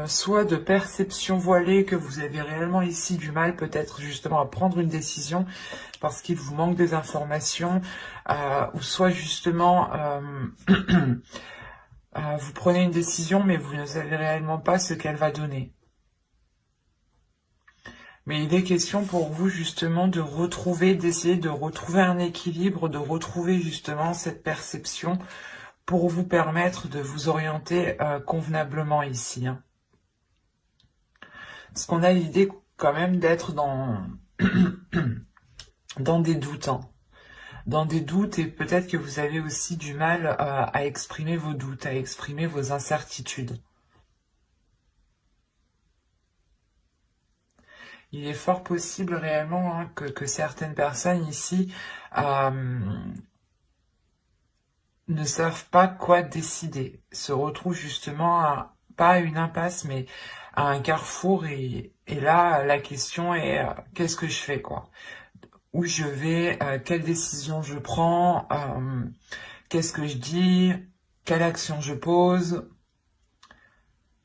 soit de perception voilée, que vous avez réellement ici du mal peut-être justement à prendre une décision parce qu'il vous manque des informations, ou soit justement vous prenez une décision mais vous ne savez réellement pas ce qu'elle va donner. Mais il est question pour vous justement de retrouver, d'essayer de retrouver un équilibre, de retrouver justement cette perception pour vous permettre de vous orienter convenablement ici. Hein. Parce qu'on a l'idée quand même d'être dans, dans des doutes. Hein. Dans des doutes, et peut-être que vous avez aussi du mal à exprimer vos doutes, à exprimer vos incertitudes. Il est fort possible réellement hein, que certaines personnes ici ne savent pas quoi décider, se retrouvent justement pas à une impasse, mais à un carrefour, et là, la question est qu'est-ce que je fais, quoi? Où je vais, quelle décision je prends, qu'est-ce que je dis, quelle action je pose.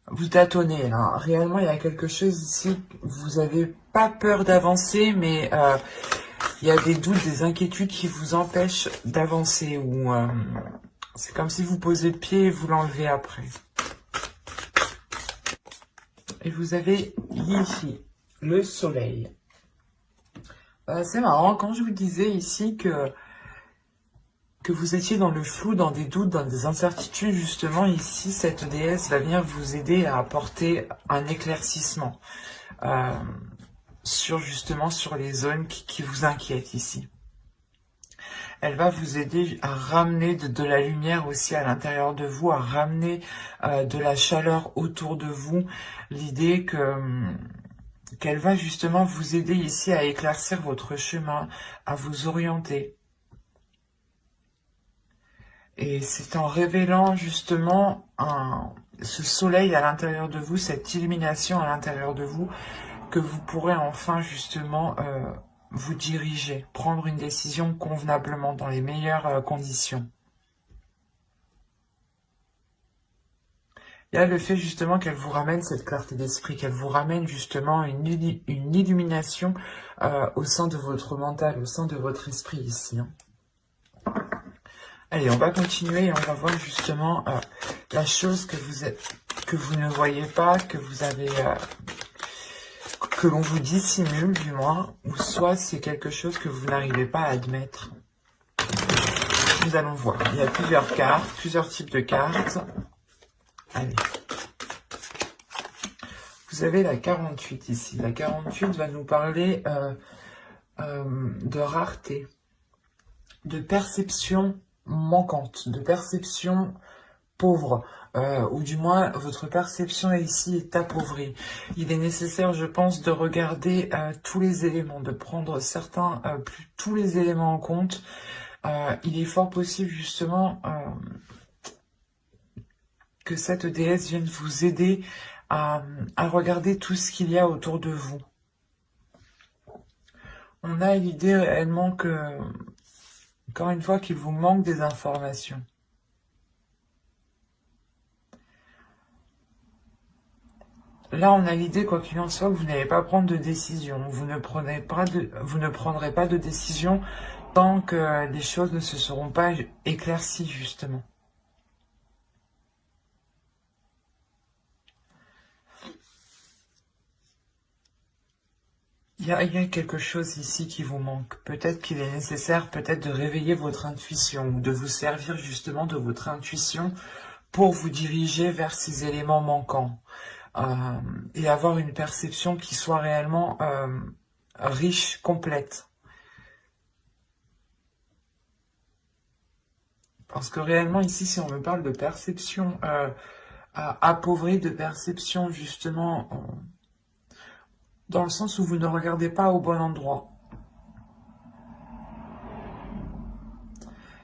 Vous tâtonnez, là. Réellement, il y a quelque chose ici, vous n'avez pas peur d'avancer, mais il y a des doutes, des inquiétudes qui vous empêchent d'avancer, ou c'est comme si vous posez le pied et vous l'enlevez après. Et vous avez ici le soleil. C'est marrant, quand je vous disais ici que vous étiez dans le flou, dans des doutes, dans des incertitudes, justement, ici, cette déesse va venir vous aider à apporter un éclaircissement sur les zones qui vous inquiètent ici. Elle va vous aider à ramener de la lumière aussi à l'intérieur de vous, à ramener de la chaleur autour de vous. L'idée qu'elle va justement vous aider ici à éclaircir votre chemin, à vous orienter. Et c'est en révélant justement ce soleil à l'intérieur de vous, cette illumination à l'intérieur de vous, que vous pourrez enfin justement vous diriger, prendre une décision convenablement, dans les meilleures conditions. Il y a le fait justement qu'elle vous ramène cette clarté d'esprit, qu'elle vous ramène justement une illumination au sein de votre mental, au sein de votre esprit ici. Hein. Allez, on va continuer et on va voir justement la chose que vous ne voyez pas, que vous avez, que l'on vous dissimule du moins, ou soit c'est quelque chose que vous n'arrivez pas à admettre. Nous allons voir. Il y a plusieurs cartes, plusieurs types de cartes. Allez. Vous avez la 48 ici. La 48 va nous parler de rareté, de perception manquante, de perception pauvre, ou du moins votre perception ici est appauvrie. Il est nécessaire, je pense, de regarder tous les éléments, de prendre tous les éléments en compte. Il est fort possible justement que cette déesse vienne vous aider à regarder tout ce qu'il y a autour de vous. On a l'idée réellement que, encore une fois, qu'il vous manque des informations. Là, on a l'idée, quoi qu'il en soit, que vous n'allez pas prendre de décision. Vous ne prendrez pas de décision tant que les choses ne se seront pas éclaircies, justement. Il y a quelque chose ici qui vous manque. Peut-être qu'il est nécessaire de réveiller votre intuition, ou de vous servir justement de votre intuition pour vous diriger vers ces éléments manquants. Et avoir une perception qui soit réellement riche, complète. Parce que réellement ici, si on me parle de perception appauvrie, de perception justement dans le sens où vous ne regardez pas au bon endroit.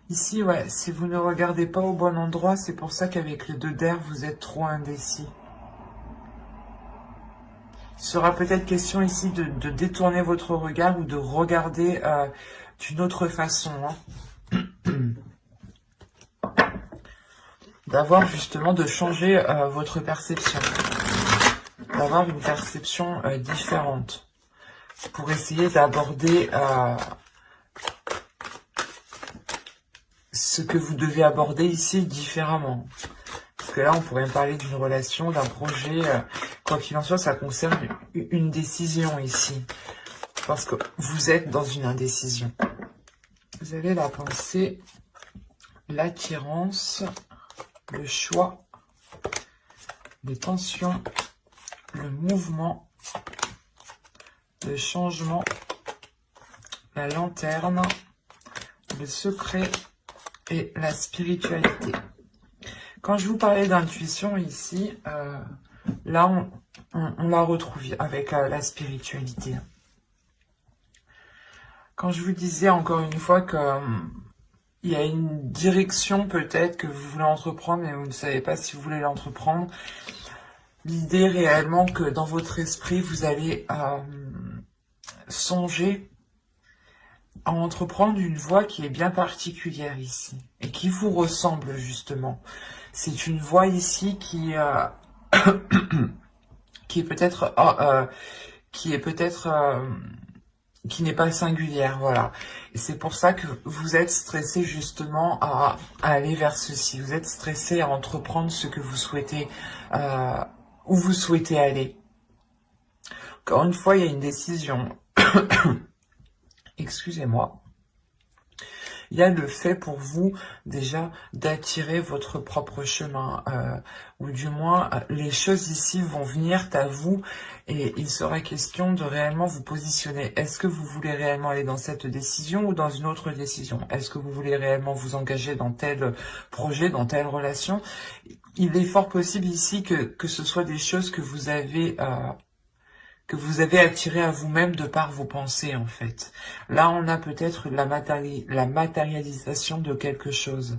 Ici, ouais, si vous ne regardez pas au bon endroit, c'est pour ça qu'avec les 2 d'air, vous êtes trop indécis. Il sera peut-être question ici de détourner votre regard ou de regarder d'une autre façon. Hein. d'avoir justement, de changer votre perception, d'avoir une perception différente, pour essayer d'aborder ce que vous devez aborder ici différemment. Parce que là, on pourrait parler d'une relation, d'un projet. Quoi qu'il en soit, ça concerne une décision ici. Parce que vous êtes dans une indécision. Vous avez la pensée, l'attirance, le choix, les tensions, le mouvement, le changement, la lanterne, le secret et la spiritualité. Quand je vous parlais d'intuition ici, là on la retrouve avec la spiritualité. Quand je vous disais encore une fois que il y a une direction peut-être que vous voulez entreprendre mais vous ne savez pas si vous voulez l'entreprendre, l'idée réellement que dans votre esprit vous allez songer à entreprendre une voie qui est bien particulière ici et qui vous ressemble justement. C'est une voie ici qui qui est peut-être qui n'est pas singulière, voilà. Et c'est pour ça que vous êtes stressé justement à aller vers ceci. Vous êtes stressé à entreprendre ce que vous souhaitez, où vous souhaitez aller. Encore une fois, il y a une décision. Excusez-moi. Il y a le fait pour vous déjà d'attirer votre propre chemin, ou du moins les choses ici vont venir à vous et il sera question de réellement vous positionner. Est-ce que vous voulez réellement aller dans cette décision ou dans une autre décision? Est-ce que vous voulez réellement vous engager dans tel projet, dans telle relation? Il est fort possible ici que ce soit des choses que vous avez attiré à vous-même de par vos pensées, en fait. Là, on a peut-être la matérialisation de quelque chose.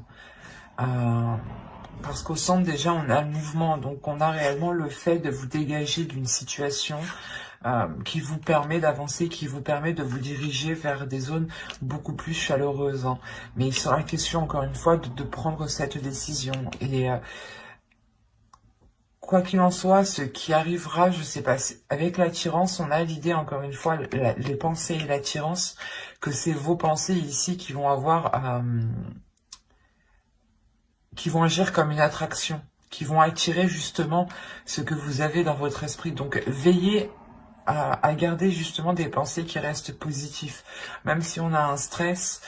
Parce qu'au centre, déjà, on a le mouvement. Donc, on a réellement le fait de vous dégager d'une situation qui vous permet d'avancer, qui vous permet de vous diriger vers des zones beaucoup plus chaleureuses. Hein. Mais il sera question, encore une fois, de prendre cette décision. Et quoi qu'il en soit, ce qui arrivera, je sais pas, avec l'attirance, on a l'idée, encore une fois, les pensées et l'attirance, que c'est vos pensées ici qui vont avoir, qui vont agir comme une attraction, qui vont attirer justement ce que vous avez dans votre esprit. Donc, veillez à garder justement des pensées qui restent positives. Même si on a un stress,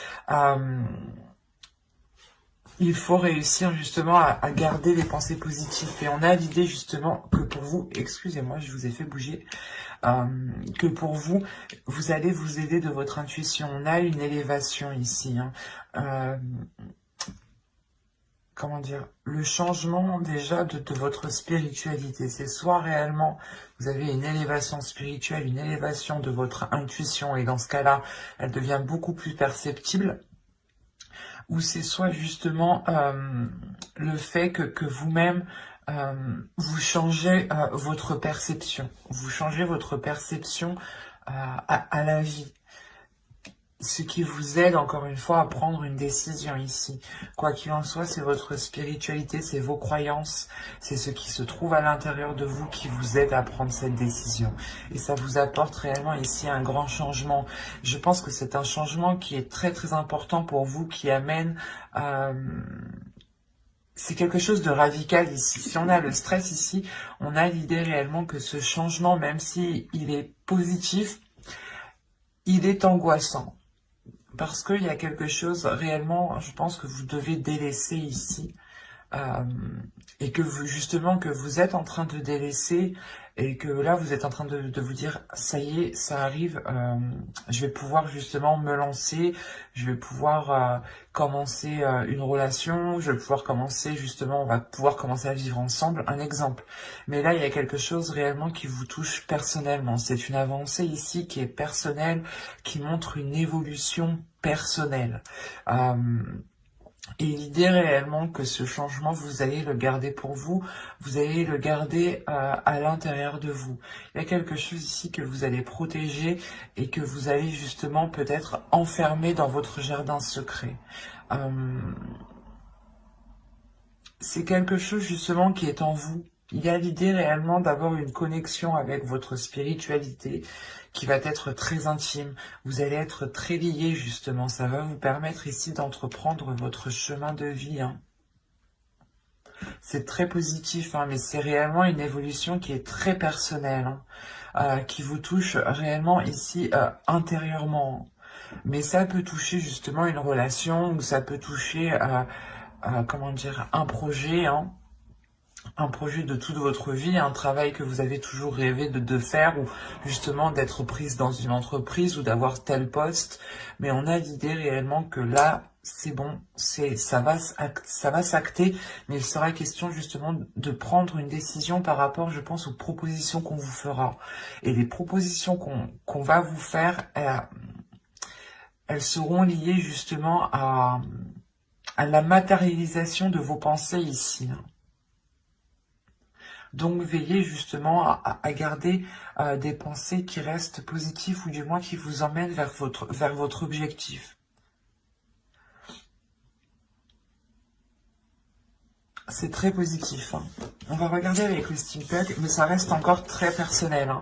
il faut réussir justement à garder les pensées positives. Et on a l'idée justement que pour vous, excusez-moi, je vous ai fait bouger, que pour vous, vous allez vous aider de votre intuition. On a une élévation ici. Hein. Comment dire, le changement déjà de votre spiritualité. C'est soit réellement vous avez une élévation spirituelle, une élévation de votre intuition, et dans ce cas-là, elle devient beaucoup plus perceptible, ou c'est soit justement le fait que vous-même, vous changez votre perception. Vous changez votre perception à la vie. Ce qui vous aide, encore une fois, à prendre une décision ici. Quoi qu'il en soit, c'est votre spiritualité, c'est vos croyances, c'est ce qui se trouve à l'intérieur de vous qui vous aide à prendre cette décision. Et ça vous apporte réellement ici un grand changement. Je pense que c'est un changement qui est très très important pour vous, qui amène... c'est quelque chose de radical ici. Si on a le stress ici, on a l'idée réellement que ce changement, même si il est positif, il est angoissant. Parce qu'il y a quelque chose réellement, je pense que vous devez délaisser ici. Et que vous, justement, que vous êtes en train de délaisser et que là, vous êtes en train de vous dire, ça y est, ça arrive, je vais pouvoir justement me lancer, je vais pouvoir commencer une relation, je vais pouvoir commencer justement, on va pouvoir commencer à vivre ensemble, un exemple. Mais là, il y a quelque chose réellement qui vous touche personnellement. C'est une avancée ici qui est personnelle, qui montre une évolution personnelle. Et l'idée réellement que ce changement, vous allez le garder pour vous, vous allez le garder à l'intérieur de vous. Il y a quelque chose ici que vous allez protéger et que vous allez justement peut-être enfermer dans votre jardin secret. c'est quelque chose justement qui est en vous. Il y a l'idée réellement d'avoir une connexion avec votre spiritualité qui va être très intime. Vous allez être très liés justement. Ça va vous permettre ici d'entreprendre votre chemin de vie, hein. C'est très positif, hein, mais c'est réellement une évolution qui est très personnelle, hein, qui vous touche réellement ici intérieurement. Mais ça peut toucher justement une relation ou ça peut toucher, comment dire, un projet de toute votre vie, un travail que vous avez toujours rêvé de faire ou justement d'être prise dans une entreprise ou d'avoir tel poste. Mais on a l'idée réellement que là, c'est bon, ça va s'acter, mais il sera question justement de prendre une décision par rapport, je pense, aux propositions qu'on vous fera. Et les propositions qu'on va vous faire, elles seront liées justement à la matérialisation de vos pensées ici. Donc veillez justement à garder des pensées qui restent positives ou du moins qui vous emmènent vers votre objectif. C'est très positif, hein. On va regarder avec le steampunk, mais ça reste encore très personnel,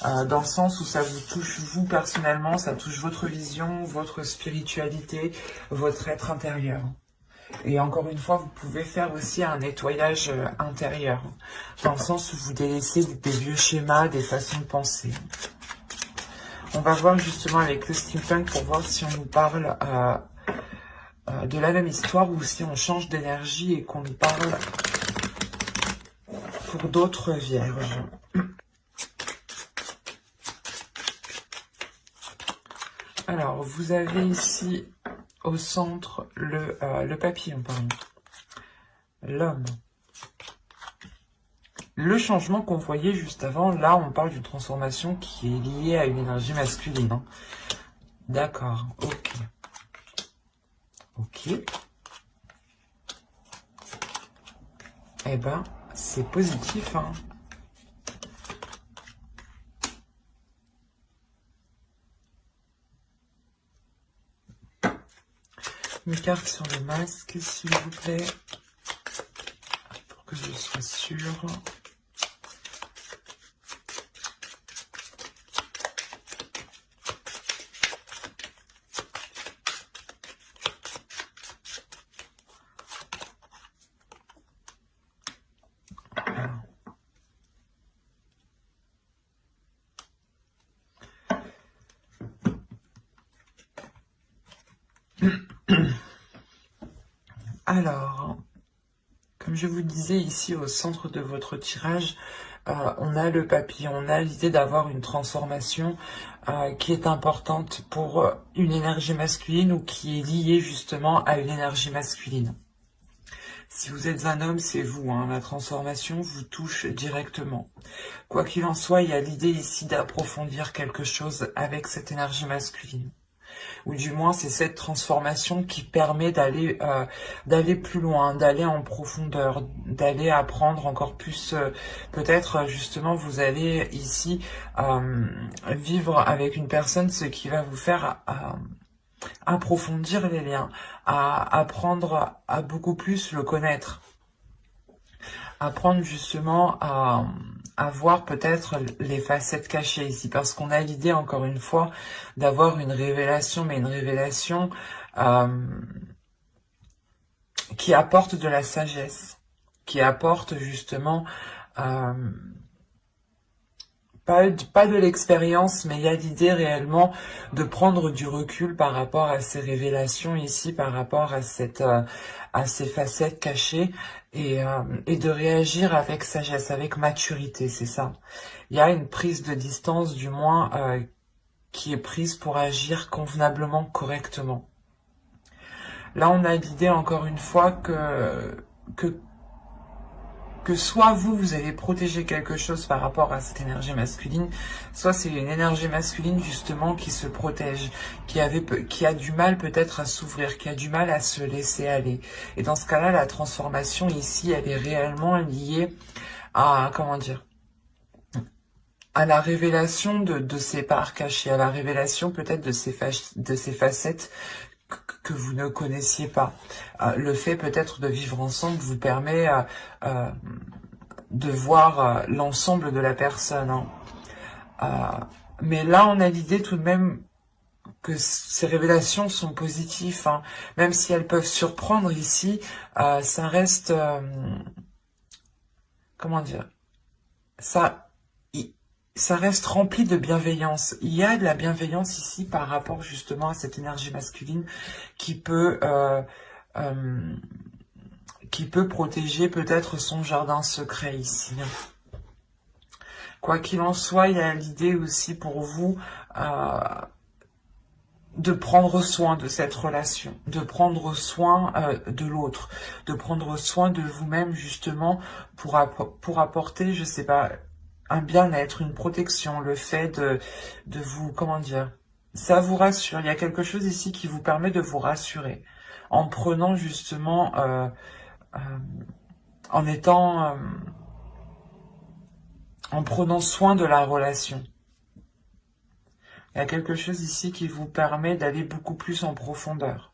hein, dans le sens où ça vous touche vous personnellement, ça touche votre vision, votre spiritualité, votre être intérieur. Et encore une fois, vous pouvez faire aussi un nettoyage intérieur, dans le sens où vous délaissez des vieux schémas, des façons de penser. On va voir justement avec le steampunk pour voir si on nous parle de la même histoire ou si on change d'énergie et qu'on nous parle pour d'autres vierges. Alors, vous avez ici au centre le papillon, pardon. L'homme. Le changement qu'on voyait juste avant, là on parle d'une transformation qui est liée à une énergie masculine, hein. D'accord, ok. Ok. Eh ben, c'est positif, hein. Une carte sur le masque, s'il vous plaît. Pour que je sois sûre. Alors, comme je vous le disais ici au centre de votre tirage, on a le papillon, on a l'idée d'avoir une transformation qui est importante pour une énergie masculine ou qui est liée justement à une énergie masculine. Si vous êtes un homme, c'est vous, hein, la transformation vous touche directement. Quoi qu'il en soit, il y a l'idée ici d'approfondir quelque chose avec cette énergie masculine. Ou du moins c'est cette transformation qui permet d'aller plus loin, d'aller en profondeur, d'aller apprendre encore plus. Peut-être justement vous allez ici vivre avec une personne, ce qui va vous faire approfondir les liens, à apprendre à beaucoup plus le connaître, apprendre justement à voir peut-être les facettes cachées ici, parce qu'on a l'idée, encore une fois, d'avoir une révélation, mais une révélation qui apporte de la sagesse, qui apporte justement pas de l'expérience, mais il y a l'idée réellement de prendre du recul par rapport à ces révélations ici, par rapport à ces facettes cachées, et de réagir avec sagesse, avec maturité, c'est ça. Il y a une prise de distance, du moins, qui est prise pour agir convenablement, correctement. Là, on a l'idée, encore une fois, que soit vous allez protéger quelque chose par rapport à cette énergie masculine, soit c'est une énergie masculine justement qui se protège, qui a du mal peut-être à s'ouvrir, qui a du mal à se laisser aller. Et dans ce cas-là, la transformation ici, elle est réellement liée à, comment dire, à la révélation de ces parts cachées, à la révélation peut-être de ces facettes que vous ne connaissiez pas. Le fait peut-être de vivre ensemble vous permet de voir l'ensemble de la personne. Hein. Mais là, on a l'idée tout de même que ces révélations sont positives, hein. Même si elles peuvent surprendre ici, ça reste, comment dire, ça, ça reste rempli de bienveillance. Il y a de la bienveillance ici par rapport justement à cette énergie masculine qui peut protéger peut-être son jardin secret ici. Quoi qu'il en soit, il y a l'idée aussi pour vous de prendre soin de cette relation, de prendre soin de l'autre, de prendre soin de vous-même justement pour apporter, je sais pas, un bien-être, une protection, le fait de vous, comment dire, ça vous rassure. Il y a quelque chose ici qui vous permet de vous rassurer en prenant justement, en étant, en prenant soin de la relation. Il y a quelque chose ici qui vous permet d'aller beaucoup plus en profondeur.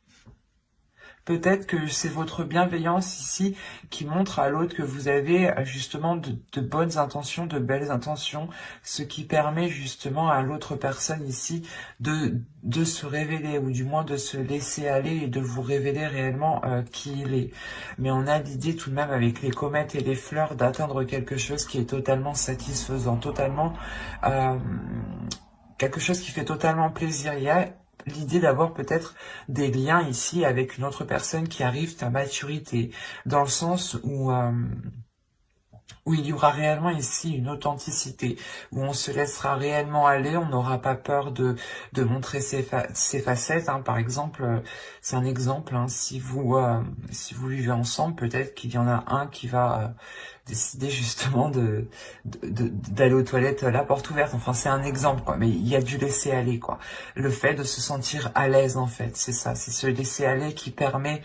Peut-être que c'est votre bienveillance ici qui montre à l'autre que vous avez justement de bonnes intentions, de belles intentions, ce qui permet justement à l'autre personne ici de se révéler, ou du moins de se laisser aller et de vous révéler réellement qui il est. Mais on a l'idée tout de même avec les comètes et les fleurs d'atteindre quelque chose qui est totalement satisfaisant, totalement... quelque chose qui fait totalement plaisir. Il y a l'idée d'avoir peut-être des liens ici avec une autre personne qui arrive à maturité, dans le sens où il y aura réellement ici une authenticité, où on se laissera réellement aller, on n'aura pas peur de montrer ses facettes. Hein. Par exemple, c'est un exemple, hein, si vous vivez ensemble, peut-être qu'il y en a un qui va décider justement d'aller aux toilettes la porte ouverte. Enfin, c'est un exemple, quoi. Mais il y a du laisser aller, quoi. Le fait de se sentir à l'aise, en fait, c'est ça. C'est ce laisser aller qui permet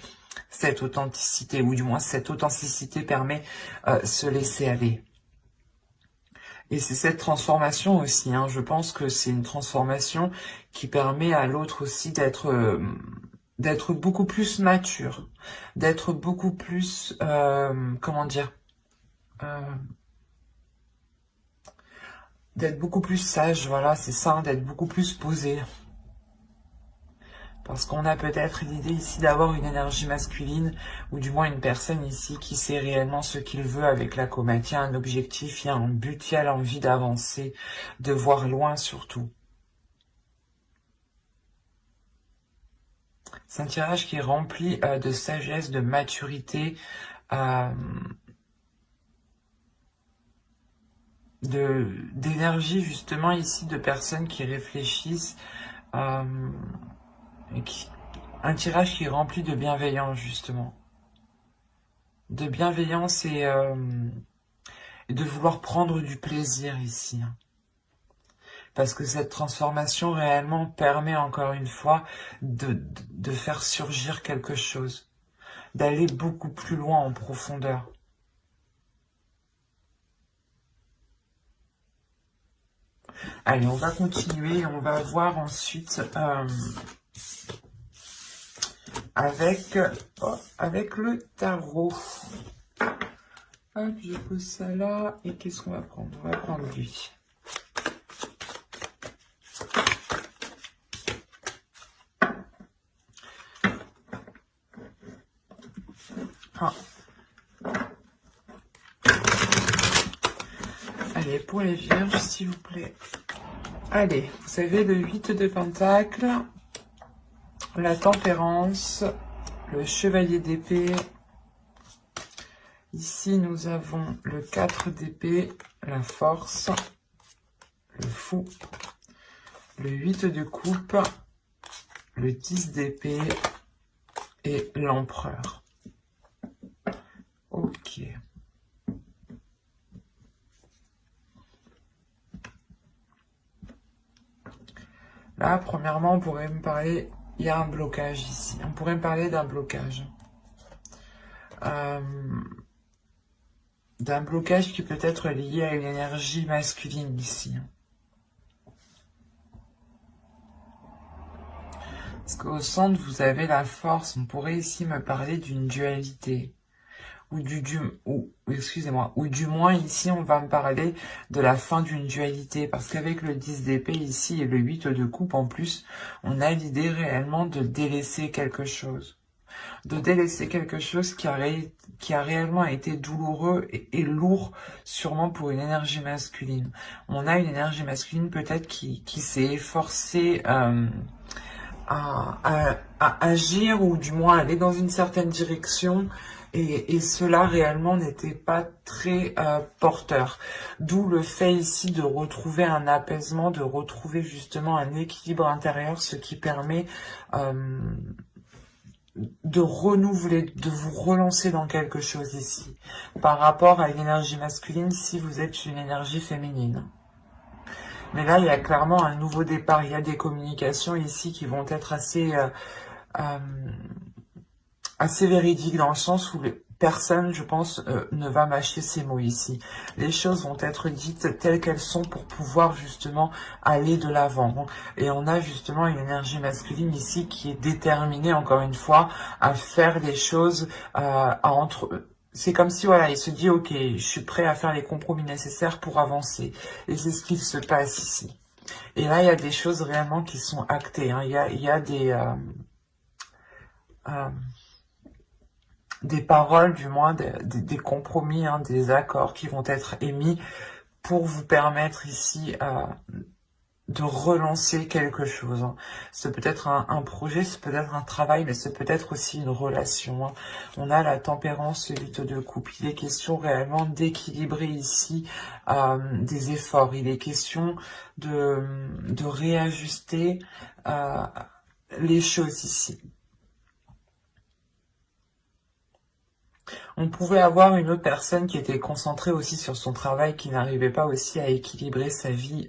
cette authenticité, ou du moins cette authenticité permet se laisser aller. Et c'est cette transformation aussi, hein, je pense que c'est une transformation qui permet à l'autre aussi d'être beaucoup plus mature, d'être beaucoup plus, comment dire, d'être beaucoup plus sage, voilà, c'est ça, hein, d'être beaucoup plus posé. Parce qu'on a peut-être l'idée ici d'avoir une énergie masculine, ou du moins une personne ici qui sait réellement ce qu'il veut avec la comète. Il y a un objectif, il y a un but, il y a l'envie d'avancer, de voir loin surtout. C'est un tirage qui est rempli de sagesse, de maturité, d'énergie justement ici, de personnes qui réfléchissent, un tirage qui est rempli de bienveillance justement. De bienveillance et de vouloir prendre du plaisir ici. Parce que cette transformation réellement permet encore une fois de faire surgir quelque chose, d'aller beaucoup plus loin en profondeur. Allez, on va continuer, on va voir ensuite avec le tarot. Hop, je pose ça là, et qu'est-ce qu'on va prendre? On va prendre lui. Ah. Allez, pour les vierges, s'il vous plaît. Allez, vous savez, le 8 de Pentacle, la tempérance, le chevalier d'épée. Ici, nous avons le 4 d'épée, la force, le fou, le 8 de coupe, le 10 d'épée et l'empereur. Ok. Là, premièrement, on pourrait me parler... Il y a un blocage ici. On pourrait me parler d'un blocage. D'un blocage qui peut être lié à une énergie masculine ici. Parce qu'au centre, vous avez la force. On pourrait ici me parler d'une dualité. Excusez-moi, ou du moins ici on va me parler de la fin d'une dualité, parce qu'avec le 10 d'épée ici et le 8 de coupe en plus, on a l'idée réellement de délaisser quelque chose. De délaisser quelque chose qui a réellement été douloureux et lourd, sûrement pour une énergie masculine. On a une énergie masculine peut-être qui s'est efforcée à agir, ou du moins aller dans une certaine direction, et cela réellement n'était pas très porteur. D'où le fait ici de retrouver un apaisement, de retrouver justement un équilibre intérieur, ce qui permet de renouveler, de vous relancer dans quelque chose ici. Par rapport à l'énergie masculine, si vous êtes une énergie féminine. Mais là, il y a clairement un nouveau départ. Il y a des communications ici qui vont être euh, assez véridiques, dans le sens où personne, je pense, ne va mâcher ces mots ici. Les choses vont être dites telles qu'elles sont pour pouvoir justement aller de l'avant. Et on a justement une énergie masculine ici qui est déterminée, encore une fois, à faire les choses, c'est comme si, voilà, il se dit, ok, je suis prêt à faire les compromis nécessaires pour avancer. Et c'est ce qui se passe ici. Et là, il y a des choses réellement qui sont actées. Hein. Il y a euh, des paroles, du moins des compromis, hein, des accords qui vont être émis pour vous permettre ici de relancer quelque chose. Hein. C'est peut-être un projet, c'est peut-être un travail, mais c'est peut-être aussi une relation. Hein. On a la tempérance, le 8 de coupe. Il est question réellement d'équilibrer ici des efforts. Il est question de réajuster les choses ici. On pouvait avoir une autre personne qui était concentrée aussi sur son travail, qui n'arrivait pas aussi à équilibrer sa vie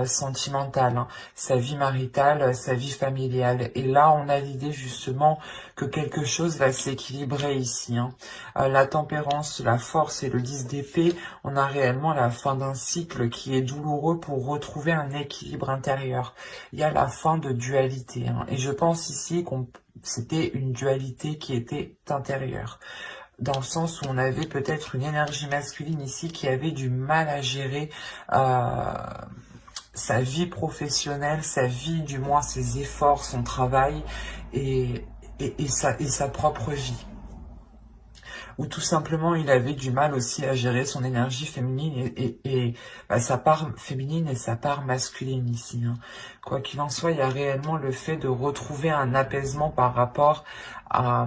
sentimentale, hein, sa vie maritale, sa vie familiale. Et là, on a l'idée justement que quelque chose va s'équilibrer ici. Hein. La tempérance, la force et le 10 d'épée, on a réellement la fin d'un cycle qui est douloureux pour retrouver un équilibre intérieur. Il y a la fin de dualité. Hein. Et je pense ici qu'on c'était une dualité qui était intérieure, dans le sens où on avait peut-être une énergie masculine ici qui avait du mal à gérer sa vie professionnelle, sa vie, du moins ses efforts, son travail et sa propre vie. Ou tout simplement il avait du mal aussi à gérer son énergie féminine et sa part féminine et sa part masculine ici. Hein. Quoi qu'il en soit, il y a réellement le fait de retrouver un apaisement par rapport à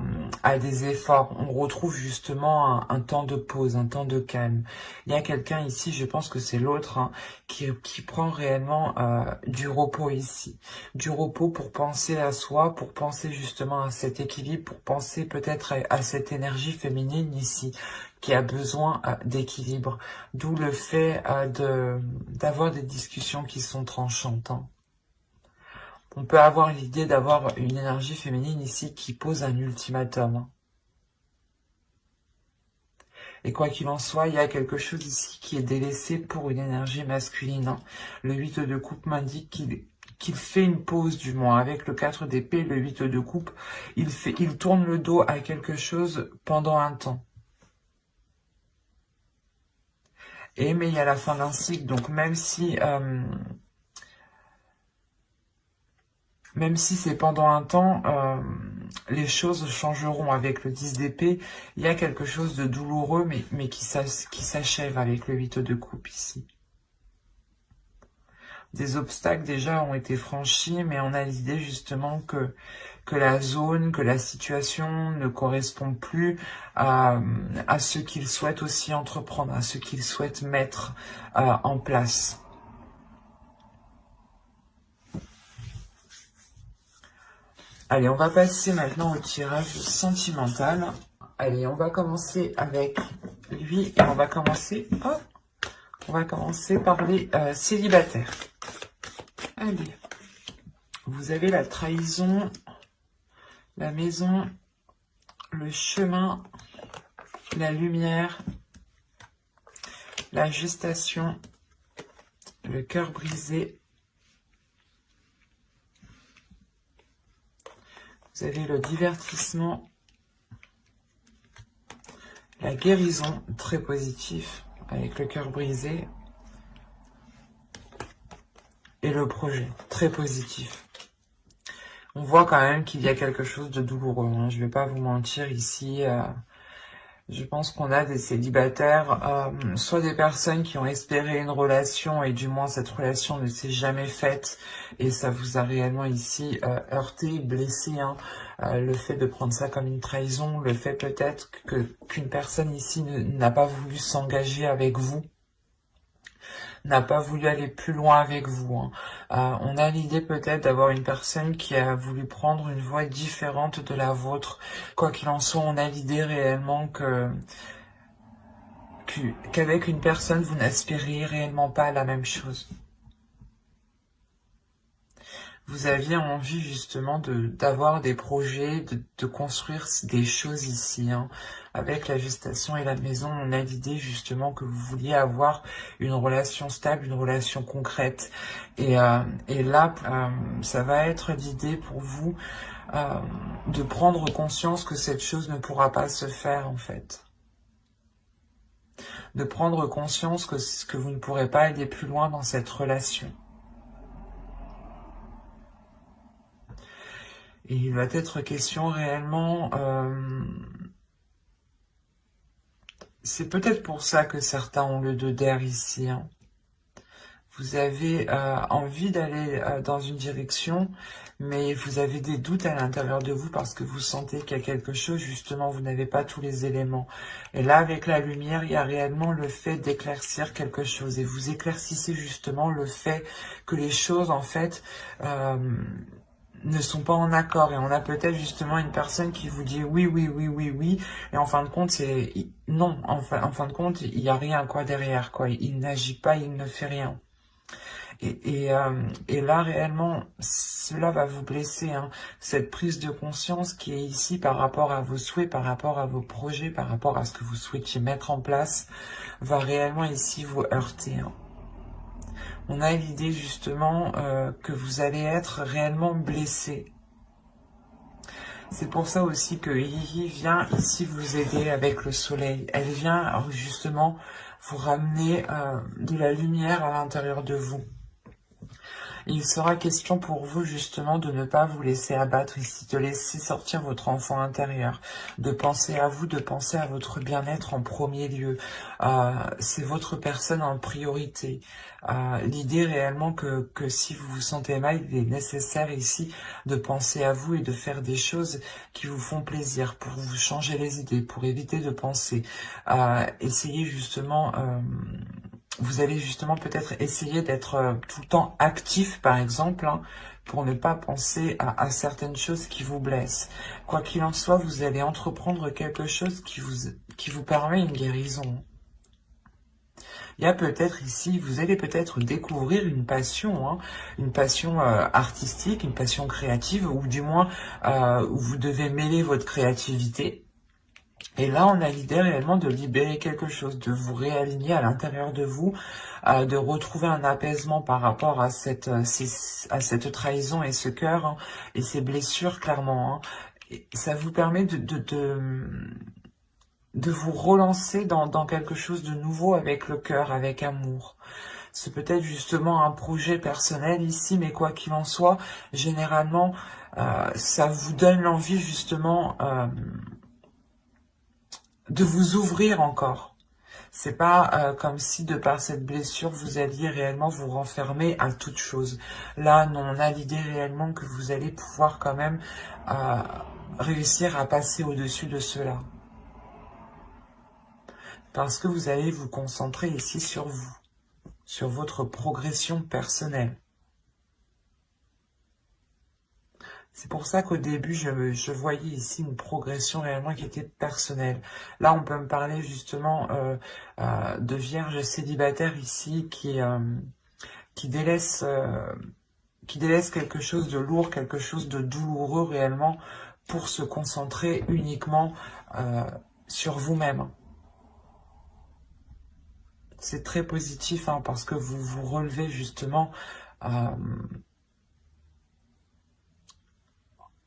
des efforts. On retrouve justement un temps de pause, un temps de calme. Il y a quelqu'un ici, je pense que c'est l'autre, hein, qui prend réellement du repos ici. Du repos pour penser à soi, pour penser justement à cet équilibre, pour penser peut-être à cette énergie féminine ici, qui a besoin d'équilibre. D'où le fait d'avoir des discussions qui sont tranchantes. Hein. On peut avoir l'idée d'avoir une énergie féminine ici qui pose un ultimatum. Hein. Et quoi qu'il en soit, il y a quelque chose ici qui est délaissé pour une énergie masculine. Hein. Le 8 de coupe m'indique qu'il fait une pause, du moins. Avec le 4 d'épée, le 8 de coupe, il tourne le dos à quelque chose pendant un temps. Mais il y a la fin d'un cycle, donc même si c'est pendant un temps, les choses changeront. Avec le 10 d'épée, il y a quelque chose de douloureux, mais qui s'achève avec le 8 de coupe ici. Des obstacles déjà ont été franchis, mais on a l'idée justement que la zone, que la situation ne correspond plus à ce qu'il souhaite aussi entreprendre, à ce qu'il souhaite mettre en place. Allez, on va passer maintenant au tirage sentimental. Allez, on va commencer avec lui et on va commencer par les célibataires. Allez, vous avez la trahison, la maison, le chemin, la lumière, la gestation, le cœur brisé, Vous avez le divertissement, la guérison, très positif, avec le cœur brisé, et le projet, très positif. On voit quand même qu'il y a quelque chose de douloureux, hein. Je ne vais pas vous mentir ici. Je pense qu'on a des célibataires, soit des personnes qui ont espéré une relation et du moins cette relation ne s'est jamais faite et ça vous a réellement ici heurté, blessé, hein. Le fait de prendre ça comme une trahison, le fait peut-être qu'une personne ici n'a pas voulu s'engager avec vous, n'a pas voulu aller plus loin avec vous, hein. On a l'idée peut-être d'avoir une personne qui a voulu prendre une voie différente de la vôtre. Quoi qu'il en soit, on a l'idée réellement qu'avec une personne, vous n'aspiriez réellement pas à la même chose. Vous aviez envie justement d'avoir des projets, de construire des choses ici, hein. Avec la gestation et la maison, on a l'idée justement que vous vouliez avoir une relation stable, une relation concrète. Et là, ça va être l'idée pour vous de prendre conscience que cette chose ne pourra pas se faire en fait. De prendre conscience que vous ne pourrez pas aller plus loin dans cette relation. Et il va être question réellement, c'est peut-être pour ça que certains ont le dos d'air ici, hein. Vous avez envie d'aller dans une direction, mais vous avez des doutes à l'intérieur de vous parce que vous sentez qu'il y a quelque chose, justement, vous n'avez pas tous les éléments. Et là, avec la lumière, il y a réellement le fait d'éclaircir quelque chose. Et vous éclaircissez justement le fait que les choses, en fait, ne sont pas en accord. Et on a peut-être justement une personne qui vous dit oui, oui, oui, oui, oui. Et en fin de compte, c'est non. En fin de compte, il n'y a rien quoi derrière, quoi. Il n'agit pas, il ne fait rien. Et là, réellement, cela va vous blesser, hein. Cette prise de conscience qui est ici par rapport à vos souhaits, par rapport à vos projets, par rapport à ce que vous souhaitiez mettre en place, va réellement ici vous heurter, hein. On a l'idée justement que vous allez être réellement blessé. C'est pour ça aussi que Hihi vient ici vous aider avec le soleil. Elle vient justement vous ramener de la lumière à l'intérieur de vous. Il sera question pour vous justement de ne pas vous laisser abattre ici, de laisser sortir votre enfant intérieur, de penser à vous, de penser à votre bien-être en premier lieu. C'est votre personne en priorité. L'idée réellement que si vous vous sentez mal, il est nécessaire ici de penser à vous et de faire des choses qui vous font plaisir pour vous changer les idées, pour éviter de penser. Essayez justement... vous allez justement peut-être essayer d'être tout le temps actif, par exemple, hein, pour ne pas penser à certaines choses qui vous blessent. Quoi qu'il en soit, vous allez entreprendre quelque chose qui vous permet une guérison. Il y a peut-être ici, vous allez peut-être découvrir une passion artistique, une passion créative, ou du moins où vous devez mêler votre créativité. Et là, on a l'idée réellement de libérer quelque chose, de vous réaligner à l'intérieur de vous, de retrouver un apaisement par rapport à cette trahison et ce cœur, hein, et ces blessures, clairement, hein. Et ça vous permet de vous relancer dans quelque chose de nouveau avec le cœur, avec amour. C'est peut-être justement un projet personnel ici, mais quoi qu'il en soit, généralement, ça vous donne l'envie justement... de vous ouvrir encore. C'est pas comme si de par cette blessure vous alliez réellement vous renfermer à toute chose. Là, non, on a l'idée réellement que vous allez pouvoir quand même réussir à passer au-dessus de cela. Parce que vous allez vous concentrer ici sur vous, sur votre progression personnelle. C'est pour ça qu'au début, je voyais ici une progression réellement qui était personnelle. Là, on peut me parler justement de vierges célibataires ici qui délaissent quelque chose de lourd, quelque chose de douloureux réellement pour se concentrer uniquement sur vous-même. C'est très positif hein, parce que vous vous relevez justement...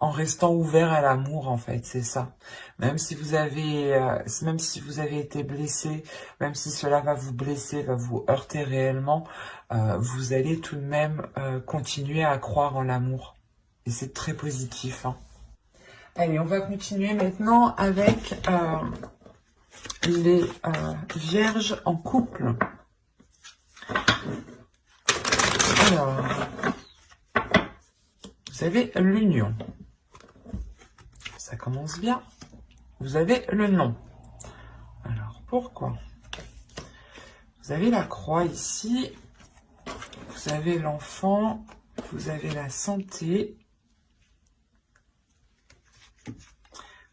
en restant ouvert à l'amour, en fait, c'est ça. Même si vous avez été blessé, même si cela va vous blesser, va vous heurter réellement, vous allez tout de même continuer à croire en l'amour. Et c'est très positif, hein. Allez, on va continuer maintenant avec les vierges en couple. Alors, vous avez l'union. Ça commence bien. Vous avez le non. Alors, pourquoi? Vous avez la croix ici. Vous avez l'enfant. Vous avez la santé.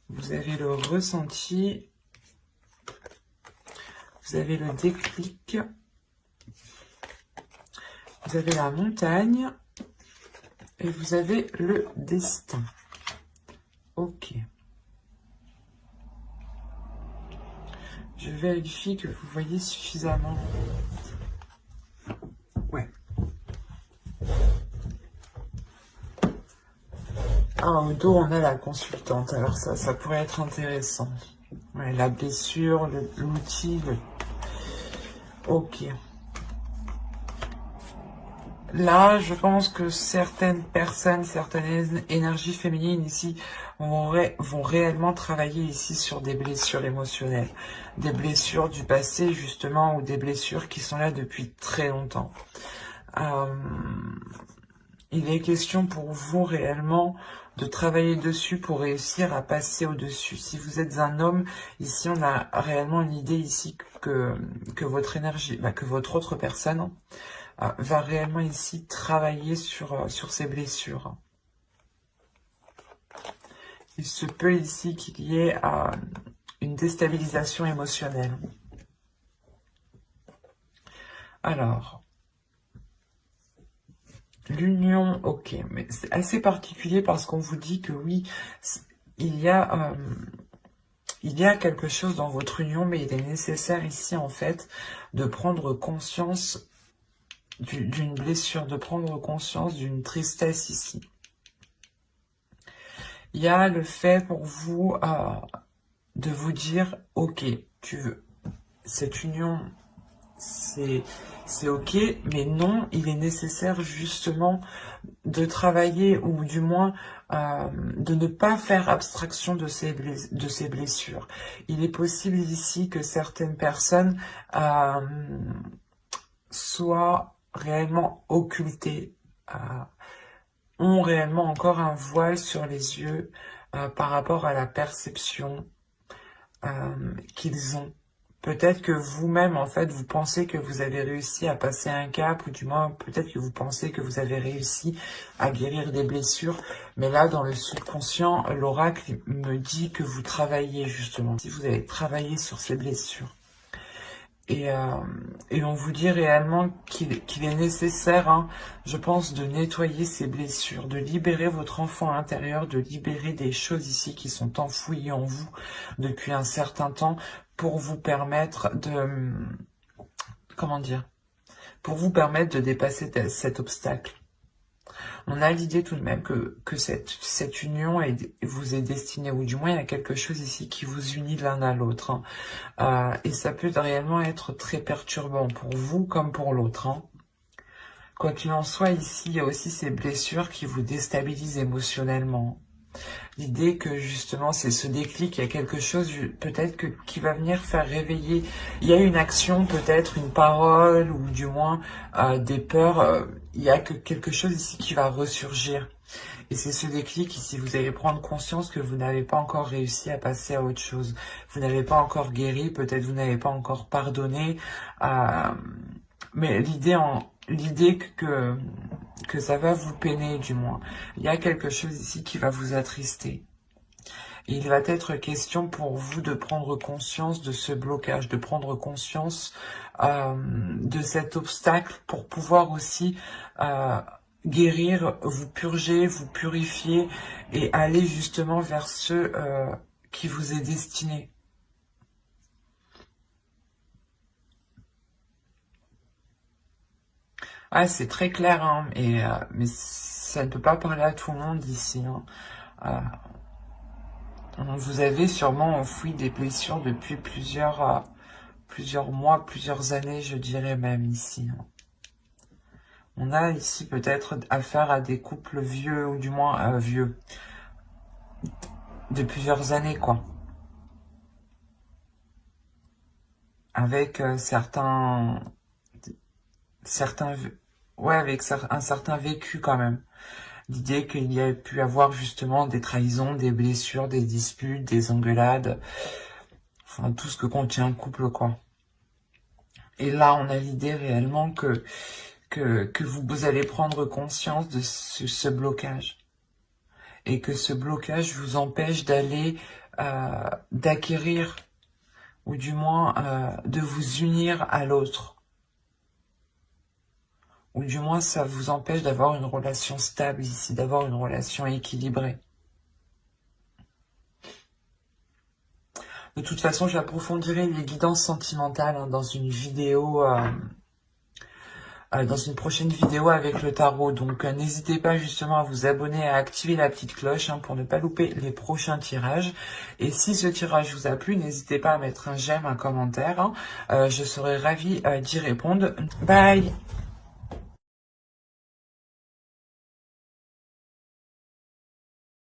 Vous avez le ressenti. Vous avez le déclic. Vous avez la montagne. Et vous avez le destin. Ok. Je vérifie que vous voyez suffisamment. Ouais. Ah, au dos, on a la consultante. Alors ça pourrait être intéressant. Ouais, la blessure, l'outil. Ok. Là, je pense que certaines personnes, certaines énergies féminines ici vont réellement travailler ici sur des blessures émotionnelles. Des blessures du passé, justement, ou des blessures qui sont là depuis très longtemps. Il est question pour vous réellement de travailler dessus pour réussir à passer au-dessus. Si vous êtes un homme, ici on a réellement l'idée ici que votre énergie, que votre autre personne va réellement ici travailler sur ces blessures. Il se peut ici qu'il y ait une déstabilisation émotionnelle. Alors, l'union, ok, mais c'est assez particulier parce qu'on vous dit que oui, il y a quelque chose dans votre union, mais il est nécessaire ici en fait de prendre conscience d'une blessure, de prendre conscience d'une tristesse ici. Il y a le fait pour vous de vous dire, ok, cette union, c'est ok, mais non, il est nécessaire justement de travailler, ou du moins de ne pas faire abstraction de ces blessures. Il est possible ici que certaines personnes soient réellement occultées, ont réellement encore un voile sur les yeux par rapport à la perception qu'ils ont. Peut-être que vous-même, en fait, vous pensez que vous avez réussi à passer un cap, ou du moins, peut-être que vous pensez que vous avez réussi à guérir des blessures. Mais là, dans le subconscient, l'oracle me dit que vous travaillez, justement. Si vous avez travaillé sur ces blessures. Et on vous dit réellement qu'il est nécessaire, hein, je pense, de nettoyer ces blessures, de libérer votre enfant intérieur, de libérer des choses ici qui sont enfouies en vous depuis un certain temps pour vous permettre de, comment dire, pour vous permettre de dépasser cet obstacle. On a l'idée tout de même que cette union vous est destinée, ou du moins il y a quelque chose ici qui vous unit l'un à l'autre, hein. Et ça peut réellement être très perturbant pour vous comme pour l'autre, hein. Quoi qu'il en soit, ici, il y a aussi ces blessures qui vous déstabilisent émotionnellement. L'idée que justement c'est ce déclic, il y a quelque chose peut-être qui va venir faire réveiller. Il y a une action, peut-être une parole, ou du moins des peurs. Il y a quelque chose ici qui va ressurgir. Et c'est ce déclic ici, vous allez prendre conscience que vous n'avez pas encore réussi à passer à autre chose. Vous n'avez pas encore guéri, peut-être vous n'avez pas encore pardonné. Mais l'idée que ça va vous peiner, du moins. Il y a quelque chose ici qui va vous attrister. Et il va être question pour vous de prendre conscience de ce blocage, de prendre conscience de cet obstacle pour pouvoir aussi guérir, vous purger, vous purifier et aller justement vers ce qui vous est destiné. Ah, c'est très clair, hein, mais ça ne peut pas parler à tout le monde ici, hein. Euh, vous avez sûrement enfoui des blessures depuis plusieurs mois, plusieurs années, je dirais même ici. On a ici peut-être affaire à des couples vieux, ou du moins vieux, de plusieurs années, quoi. Avec ouais, avec un certain vécu quand même. L'idée qu'il y a pu avoir justement des trahisons, des blessures, des disputes, des engueulades, enfin tout ce que contient un couple, quoi. Et là, on a l'idée réellement que vous allez prendre conscience de ce blocage. Et que ce blocage vous empêche d'acquérir, ou du moins de vous unir à l'autre. Ou du moins, ça vous empêche d'avoir une relation stable ici, d'avoir une relation équilibrée. De toute façon, j'approfondirai les guidances sentimentales dans une vidéo, dans une prochaine vidéo avec le tarot. Donc, n'hésitez pas justement à vous abonner, à activer la petite cloche pour ne pas louper les prochains tirages. Et si ce tirage vous a plu, n'hésitez pas à mettre un j'aime, un commentaire. Je serai ravie d'y répondre. Bye!